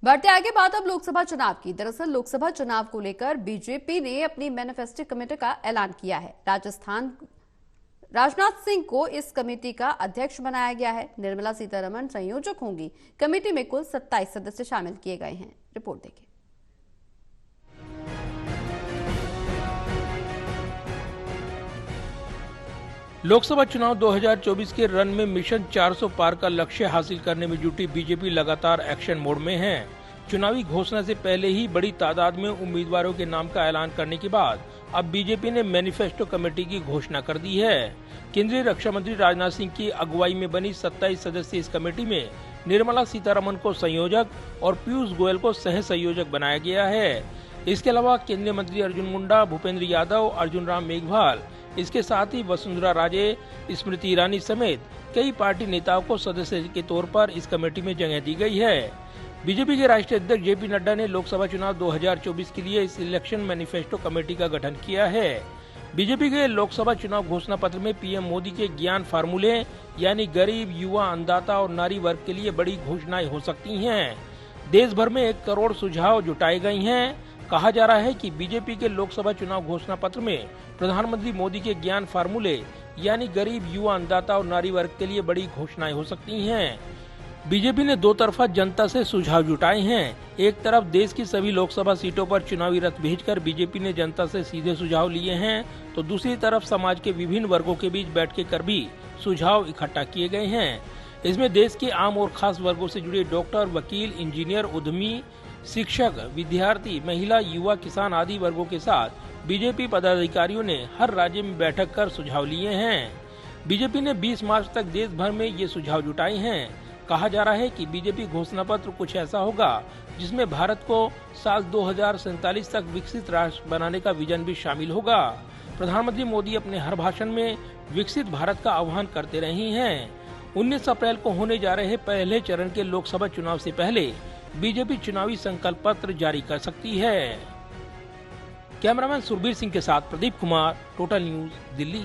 बढ़ते आगे बात अब लोकसभा चुनाव की। दरअसल लोकसभा चुनाव को लेकर बीजेपी ने अपनी मैनिफेस्टो कमेटी का ऐलान किया है। राजनाथ सिंह को इस कमेटी का अध्यक्ष बनाया गया है। निर्मला सीतारमण संयोजक होंगी। कमेटी में कुल 27 सदस्य शामिल किए गए हैं। रिपोर्ट देखिए। लोकसभा चुनाव 2024 के रन में मिशन 400 पार का लक्ष्य हासिल करने में जुटी बीजेपी लगातार एक्शन मोड में है। चुनावी घोषणा से पहले ही बड़ी तादाद में उम्मीदवारों के नाम का ऐलान करने के बाद अब बीजेपी ने मैनिफेस्टो कमेटी की घोषणा कर दी है। केंद्रीय रक्षा मंत्री राजनाथ सिंह की अगुवाई में बनी 27 सदस्यीय इस कमेटी में निर्मला सीतारमण को संयोजक और पीयूष गोयल को सह संयोजक बनाया गया है। इसके अलावा केंद्रीय मंत्री अर्जुन मुंडा, भूपेंद्र यादव, अर्जुन राम मेघवाल, इसके साथ ही वसुंधरा राजे, स्मृति ईरानी समेत कई पार्टी नेताओं को सदस्य के तौर पर इस कमेटी में जगह दी गई है। बीजेपी के राष्ट्रीय अध्यक्ष जेपी नड्डा ने लोकसभा चुनाव 2024 के लिए इस इलेक्शन मैनिफेस्टो कमेटी का गठन किया है। बीजेपी के लोकसभा चुनाव घोषणा पत्र में पीएम मोदी के ज्ञान फार्मूले यानी गरीब, युवा, अन्नदाता और नारी वर्ग के लिए बड़ी घोषणाएं हो सकती हैं। देश भर में 1 करोड़ सुझाव जुटाए गए हैं। कहा जा रहा है कि बीजेपी के लोकसभा चुनाव घोषणा पत्र में प्रधानमंत्री मोदी के ज्ञान फार्मूले यानी गरीब, युवा, अन्नदाता और नारी वर्ग के लिए बड़ी घोषणाएं हो सकती हैं। बीजेपी ने 2 तरफा जनता से सुझाव जुटाए हैं। एक तरफ देश की सभी लोकसभा सीटों पर चुनावी रथ भेजकर बीजेपी ने जनता से सीधे सुझाव लिए हैं, तो दूसरी तरफ समाज के विभिन्न वर्गों के बीच बैठकें कर भी सुझाव इकट्ठा किए गए हैं। इसमें देश के आम और खास वर्गों से जुड़े डॉक्टर, वकील, इंजीनियर, उद्यमी, शिक्षक, विद्यार्थी, महिला, युवा, किसान आदि वर्गों के साथ बीजेपी पदाधिकारियों ने हर राज्य में बैठक कर सुझाव लिए हैं। बीजेपी ने 20 मार्च तक देश भर में ये सुझाव जुटाए हैं। कहा जा रहा है कि बीजेपी घोषणा पत्र कुछ ऐसा होगा जिसमें भारत को साल 2047 तक विकसित राष्ट्र बनाने का विजन भी शामिल होगा। प्रधानमंत्री मोदी अपने हर भाषण में विकसित भारत का आह्वान करते रहे हैं। 19 अप्रैल को होने जा रहे पहले चरण के लोकसभा चुनाव से पहले बीजेपी चुनावी संकल्प पत्र जारी कर सकती है। कैमरामैन सुरबीर सिंह के साथ प्रदीप कुमार, टोटल न्यूज, दिल्ली।